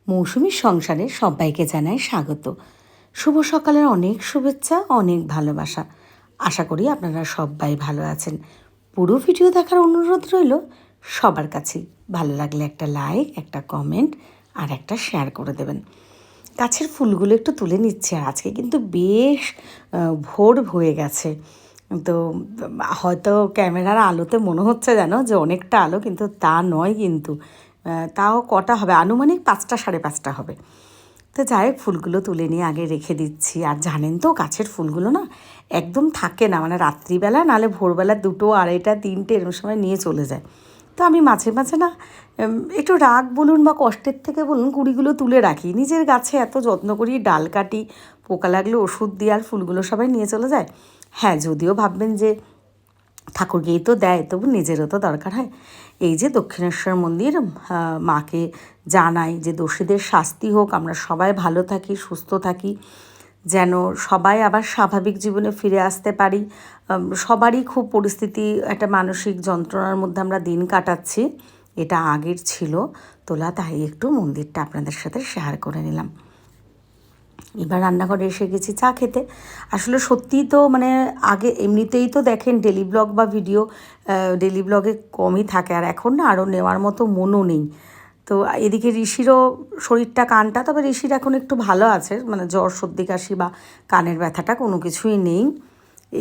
মৌসুমীর সংসারে সবাইকে জানাই স্বাগত। শুভ সকালের অনেক শুভেচ্ছা, অনেক ভালোবাসা। আশা করি আপনারা সবাই ভালো আছেন। পুরো ভিডিও দেখার অনুরোধ রইল সবার কাছেই। ভালো লাগলে একটা লাইক, একটা কমেন্ট আর একটা শেয়ার করে দেবেন। গাছের ফুলগুলো একটু তুলে নিচ্ছে। আর আজকে কিন্তু বেশ ভোর হয়ে গেছে। তো হয়তো ক্যামেরার আলোতে মনে হচ্ছে যেন যে অনেকটা আলো, কিন্তু তা নয়। কিন্তু তাও কটা হবে, আনুমানিক 5টা 5:30 হবে। তো যাই হোক, ফুলগুলো তুলে নিয়ে আগে রেখে দিচ্ছি। আর জানেন তো গাছের ফুলগুলো না একদম থাকে না, মানে রাত্রিবেলা নাহলে ভোরবেলা 2টো 2:30 3টে এরকম সময় নিয়ে চলে যায়। তো আমি মাঝে মাঝে না একটু রাগ বলুন বা কষ্টের থেকে বলুন কুড়িগুলো তুলে রাখি। নিজের গাছে এত যত্ন করি, ডাল কাটি, পোকা লাগলে ওষুধ দিই, আর ফুলগুলো সবাই নিয়ে চলে যায়। হ্যাঁ, যদিও ভাববেন যে ঠাকুরকেই তো দেয়, তবু নিজেরও তো দরকার হয়। এই যে দক্ষিণেশ্বর মন্দির, মাকে জানাই যে দোষীদের শাস্তি হোক, আমরা সবাই ভালো থাকি, সুস্থ থাকি, যেন সবাই আবার স্বাভাবিক জীবনে ফিরে আসতে পারি। সবারই খুব পরিস্থিতি, একটা মানসিক যন্ত্রণার মধ্যে আমরা দিন কাটাচ্ছি। এটা আগের ছিল তোলা, তাই একটু মন্দিরটা আপনাদের সাথে শেয়ার করে নিলাম। এবার রান্নাঘরে এসে গেছি চা খেতে। আসলে সত্যিই তো মানে আগে এমনিতেই তো দেখেন ডেলি ব্লগ বা ভিডিও, ডেলি ব্লগে কমই থাকে, আর এখন না আরও নেওয়ার মতো মনও নেই। তো এদিকে ঋষিরও শরীরটা, কানটা, তবে ঋষির এখন একটু ভালো আছে, মানে জ্বর সর্দি কাশি বা কানের ব্যথাটা কোনো কিছুই নেই।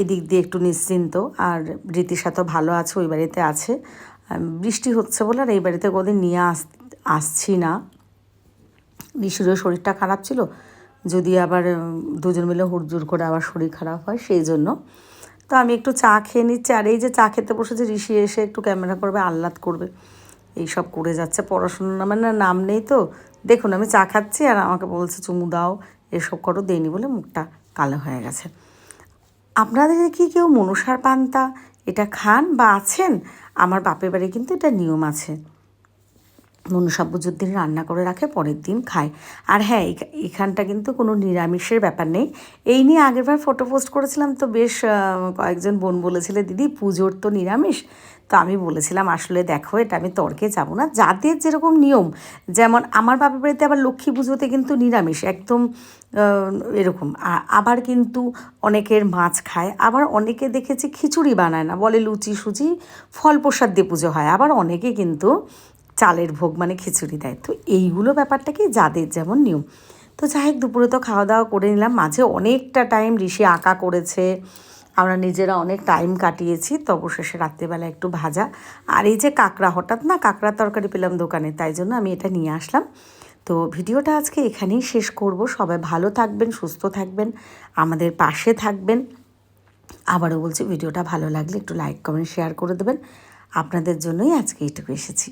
এদিক দিয়ে একটু নিশ্চিন্ত। আর রীতিশা তো ভালো আছে, ওই বাড়িতে আছে। বৃষ্টি হচ্ছে বলে আর এই বাড়িতে কোনোদিন নিয়ে আসছি না। ঋষিরও শরীরটা খারাপ ছিল, যদি আবার দুজন মিলে হুড়জুড় করে আবার শরীর খারাপ হয়, সেই জন্য। তো আমি একটু চা খেয়ে নিচ্ছি। আর এই যে চা খেতে বসেছে, ঋষি এসে একটু ক্যামেরা করবে, আহ্লাদ করবে, এইসব করে যাচ্ছে। পড়াশোনা মানে নাম নেই তো। দেখুন আমি চা খাচ্ছি আর আমাকে বলছে চুমু দাও, এসব করো, দেয়নি বলে মুখটা কালো হয়ে গেছে। আপনাদের কি কেউ মনসার পান্তা এটা খান বা আছেন? আমার বাপের বাড়ি কিন্তু এটা নিয়ম আছে, মনসা পুজোর দিন রান্না করে রাখে, পরের দিন খায়। আর হ্যাঁ, এখানটা কিন্তু কোনো নিরামিষের ব্যাপার নেই। এই নিয়ে আগেরবার ফটো পোস্ট করেছিলাম, তো বেশ কয়েকজন বোন বলেছিলে দিদি পুজোর তো নিরামিষ। তো আমি বলেছিলাম আসলে দেখো, এটা আমি তর্কে যাব না, যাদের যেরকম নিয়ম। যেমন আমার বাপের বাড়িতে আবার লক্ষ্মী পুজোতে কিন্তু নিরামিষ একদম এরকম। আবার কিন্তু অনেকের মাছ খায়, আবার অনেকে দেখেছি খিচুড়ি বানায় না, বলে লুচি সুচি ফল প্রসাদ দিয়ে পুজো হয়। আবার অনেকে কিন্তু চালের ভোগ মানে খিচুড়ি দেয়। তো এইগুলো ব্যাপারটা কি যাদের যেমন নিয়ম। তো যাই হোক, দুপুরে তো খাওয়া দাওয়া করে নিলাম। মাঝে অনেকটা টাইম ঋষি আঁকা করেছে, আমরা নিজেরা অনেক টাইম কাটিয়েছি। তো অবশেষে রাত্রিবেলা একটু ভাজা। আর এই যে কাঁকড়া, হঠাৎ না কাঁকড়ার তরকারি পেলাম দোকানে, তাই জন্য আমি এটা নিয়ে আসলাম। তো ভিডিওটা আজকে এখানেই শেষ করব। সবাই ভালো থাকবেন, সুস্থ থাকবেন, আমাদের পাশে থাকবেন। আবারও বলছি, ভিডিওটা ভালো লাগলে একটু লাইক কমেন্ট শেয়ার করে দেবেন। আপনাদের জন্যই আজকে এইটুকু এসেছি।